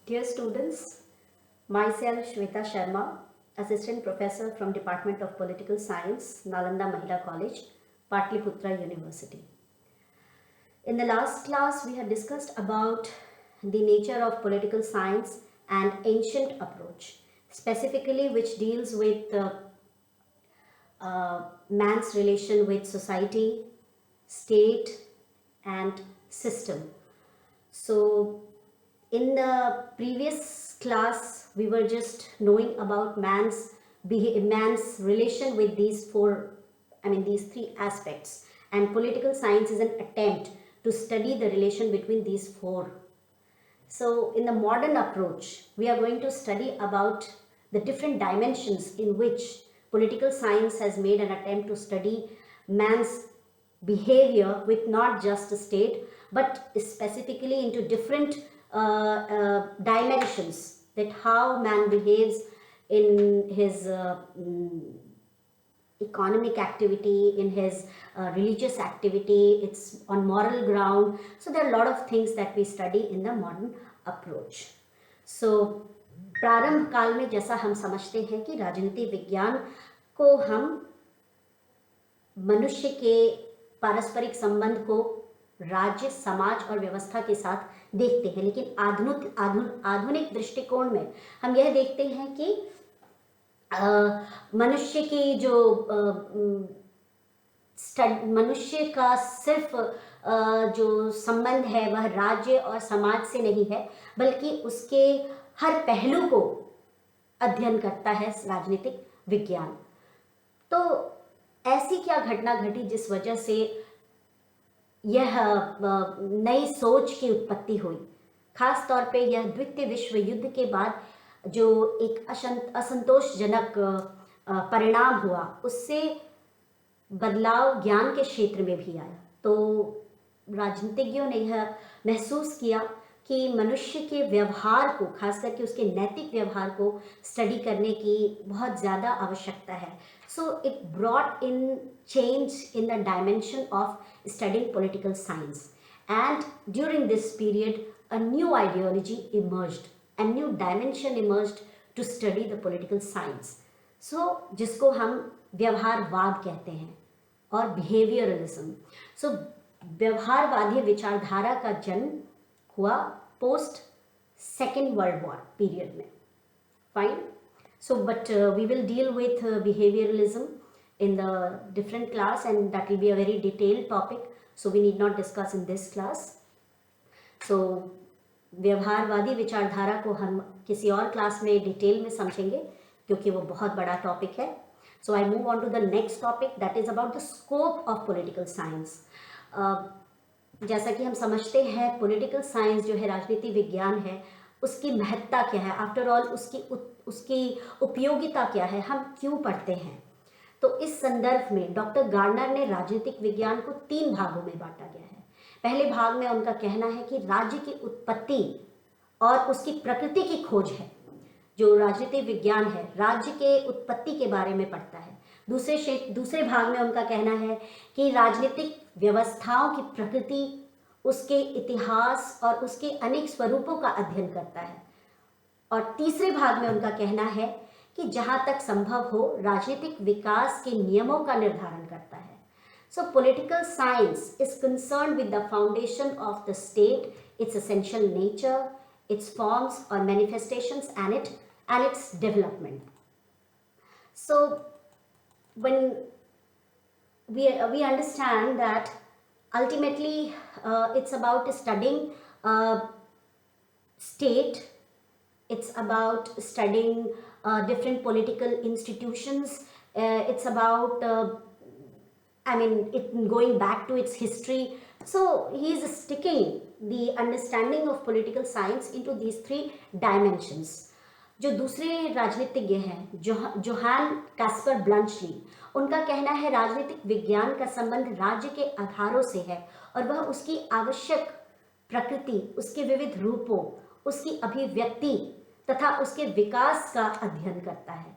Dear students, myself Shweta Sharma, Assistant Professor from Department of Political Science, Nalanda Mahila College, Patliputra University. In the last class, we had discussed about the nature of political science and ancient approach, specifically which deals with man's relation with society, state, and system. So, in the previous class, we were just knowing about man's relation with these three aspects. And political science is an attempt to study the relation between these four. So, in the modern approach, we are going to study about the different dimensions in which political science has made an attempt to study man's behavior with not just the state but specifically into different dimensions, that how man behaves in his economic activity, in his religious activity, it's on moral ground. So there are a lot of things that we study in the modern approach. So प्रारंभ काल में जैसा हम समझते हैं कि राजनीति विज्ञान को हम मनुष्य के पारस्परिक संबंध को राज्य, समाज और व्यवस्था के साथ देखते हैं, लेकिन आधुनिक दृष्टिकोण में हम यह देखते हैं कि मनुष्य की जो मनुष्य का सिर्फ जो संबंध है वह राज्य और समाज से नहीं है, बल्कि उसके हर पहलू को अध्ययन करता है राजनीतिक विज्ञान। तो ऐसी क्या घटना घटी जिस वजह से यह नई सोच की उत्पत्ति हुई? खास तौर पे यह द्वितीय विश्व युद्ध के बाद जो एक असंतोषजनक परिणाम हुआ, उससे बदलाव ज्ञान के क्षेत्र में भी आया। तो राजनीतिज्ञों ने यह महसूस किया कि मनुष्य के व्यवहार को, खास करके उसके नैतिक व्यवहार को स्टडी करने की बहुत ज़्यादा आवश्यकता है। So it brought in change in the dimension of studying political science, and during this period a new ideology emerged, a new dimension emerged to study the political science. So जिसको हम व्यवहारवाद कहते हैं और behavioralism. So व्यवहारवादी विचारधारा का जन्म हुआ post second world war period में. Fine. So but we will deal with behavioralism in the different class, and that will be a very detailed topic, so we need not discuss in this class. So व्यवहारवादी विचारधारा को हम किसी और class में detail में समझेंगे क्योंकि वो बहुत बड़ा टॉपिक है. So I move on to the next topic, that is about the scope of political science. जैसा कि हम समझते हैं, पॉलिटिकल साइंस जो है, राजनीति विज्ञान है, उसकी महत्ता क्या है, आफ्टर ऑल उसकी उपयोगिता क्या है, हम क्यों पढ़ते हैं. तो इस संदर्भ में डॉक्टर गार्नर ने राजनीतिक विज्ञान को 3 भागों में बांटा गया है. पहले भाग में उनका कहना है कि राज्य की उत्पत्ति और उसकी प्रकृति की खोज है. जो राजनीतिक विज्ञान है, राज्य के उत्पत्ति के बारे में पढ़ता है. दूसरे भाग में उनका कहना है कि राजनीतिक व्यवस्थाओं की प्रकृति, उसके इतिहास और उसके अनेक स्वरूपों का अध्ययन करता है. और तीसरे भाग में उनका कहना है कि जहाँ तक संभव हो राजनीतिक विकास के नियमों का निर्धारण करता है. So political science is concerned with the foundation of the state, its essential nature, its forms or manifestations, and its development. So when we understand that ultimately it's about studying state, it's about studying different political institutions, it's about going back to its history. So he is sticking the understanding of political science into these 3 dimensions. जो दूसरे राजनीतिज्ञ हैं, Johan Caspar ब्लंचली, उनका कहना है राजनीतिक विज्ञान का संबंध राज्य के आधारों से है और वह उसकी आवश्यक प्रकृति, उसके विविध रूपों, उसकी अभिव्यक्ति तथा उसके विकास का अध्ययन करता है.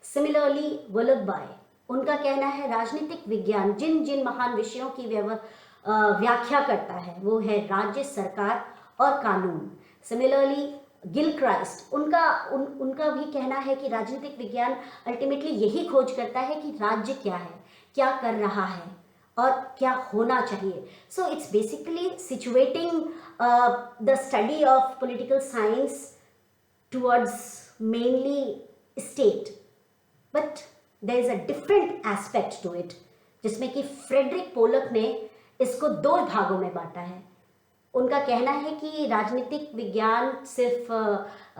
सिमिलरली वल्लभभाई, उनका कहना है राजनीतिक विज्ञान जिन जिन महान विषयों की व्याख्या करता है वो है राज्य, सरकार और कानून. सिमिलरली गिलक्राइस्ट, उनका भी कहना है कि राजनीतिक विज्ञान अल्टीमेटली यही खोज करता है कि राज्य क्या है, क्या कर रहा है और क्या होना चाहिए. So its basically situating the study of political science towards mainly state, but there is a different aspect to it, जिसमें कि फ्रेडरिक पोलक ने इसको दो भागों में बांटा है. उनका कहना है कि राजनीतिक विज्ञान सिर्फ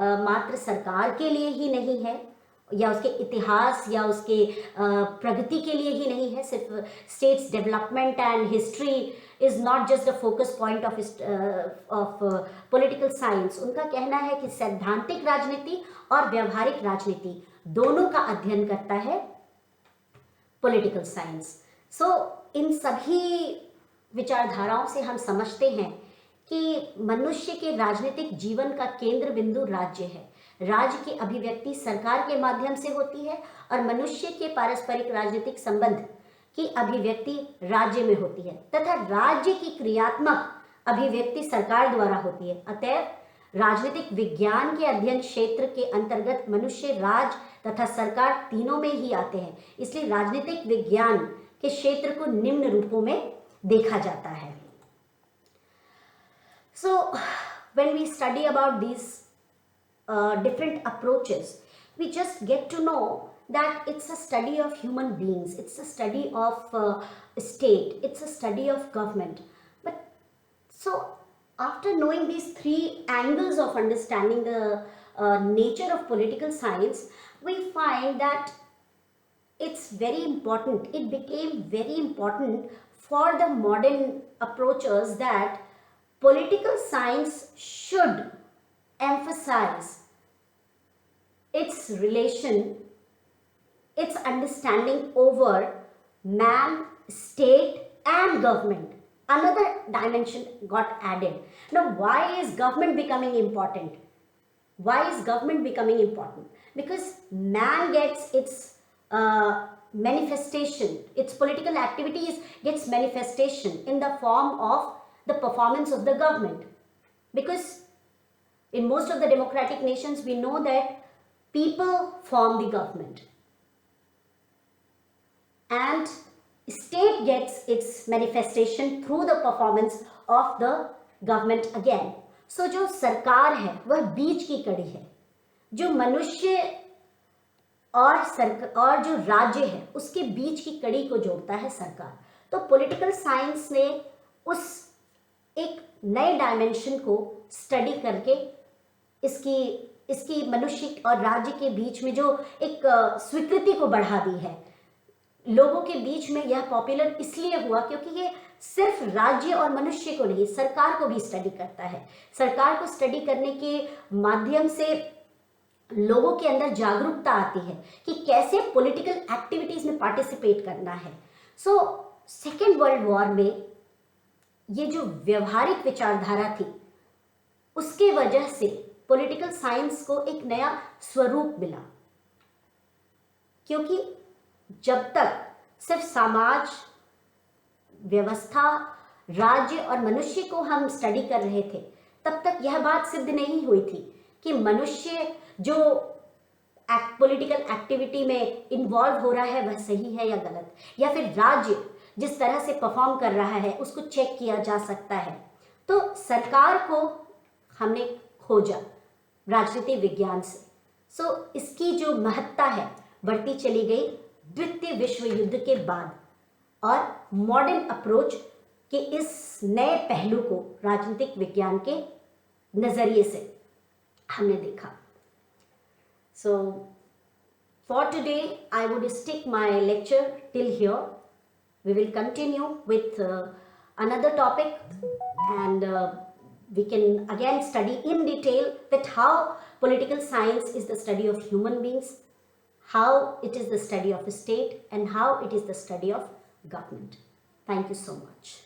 मात्र सरकार के लिए ही नहीं है, या उसके इतिहास या उसके प्रगति के लिए ही नहीं है. सिर्फ states development and history is not just the focus point of political science. उनका कहना है कि सैद्धांतिक राजनीति और व्यवहारिक राजनीति दोनों का अध्ययन करता है पॉलिटिकल साइंस. सो इन सभी विचारधाराओं से हम समझते हैं कि मनुष्य के राजनीतिक जीवन का केंद्र बिंदु राज्य है. राज्य की अभिव्यक्ति सरकार के माध्यम से होती है और मनुष्य के पारस्परिक राजनीतिक संबंध की अभिव्यक्ति राज्य में होती है, तथा राज्य की क्रियात्मक अभिव्यक्ति सरकार द्वारा होती है. अतएव राजनीतिक विज्ञान के अध्ययन क्षेत्र के अंतर्गत मनुष्य, राज्य तथा सरकार तीनों में ही आते हैं. इसलिए राजनीतिक विज्ञान के क्षेत्र को निम्न रूपों में देखा जाता है. So when we study about these different approaches, we just get to know that it's a study of human beings, it's a study of state, it's a study of government. But so after knowing these three angles of understanding the nature of political science, we find that it's very important, it became very important for the modern approachers that political science should emphasize its relation, its understanding over man, state and government. Another dimension got added. Now, why is government becoming important? Why is government becoming important? Because man gets its manifestation, its political activities gets manifestation in the form of the performance of the government. Because in most of the democratic nations, we know that people form the government and state gets its manifestation through the performance of the government again. So जो सरकार है वह बीच की कड़ी है, जो मनुष्य और जो राज्य है उसके बीच की कड़ी को जोड़ता है सरकार. तो पॉलिटिकल साइंस ने उस एक नए डायमेंशन को स्टडी करके इसकी मनुष्य और राज्य के बीच में जो एक स्वीकृति को बढ़ा दी है. लोगों के बीच में यह पॉपुलर इसलिए हुआ क्योंकि ये सिर्फ राज्य और मनुष्य को नहीं, सरकार को भी स्टडी करता है. सरकार को स्टडी करने के माध्यम से लोगों के अंदर जागरूकता आती है कि कैसे पॉलिटिकल एक्टिविटीज में पार्टिसिपेट करना है. सो सेकेंड वर्ल्ड वॉर में ये जो व्यवहारिक विचारधारा थी उसके वजह से पॉलिटिकल साइंस को एक नया स्वरूप मिला, क्योंकि जब तक सिर्फ समाज व्यवस्था, राज्य और मनुष्य को हम स्टडी कर रहे थे तब तक यह बात सिद्ध नहीं हुई थी कि मनुष्य जो पॉलिटिकल एक्टिविटी में इन्वॉल्व हो रहा है वह सही है या गलत, या फिर राज्य जिस तरह से परफॉर्म कर रहा है उसको चेक किया जा सकता है. तो सरकार को हमने खोजा राजनीतिक विज्ञान से. सो इसकी जो महत्ता है बढ़ती चली गई द्वितीय विश्व युद्ध के बाद, और मॉडर्न अप्रोच के इस नए पहलू को राजनीतिक विज्ञान के नज़रिए से हमने देखा. So for today I would stick my lecture till here. We will continue with another topic, and we can again study in detail that how political science is the study of human beings, how it is the study of a state, and how it is the study of government. Thank you so much.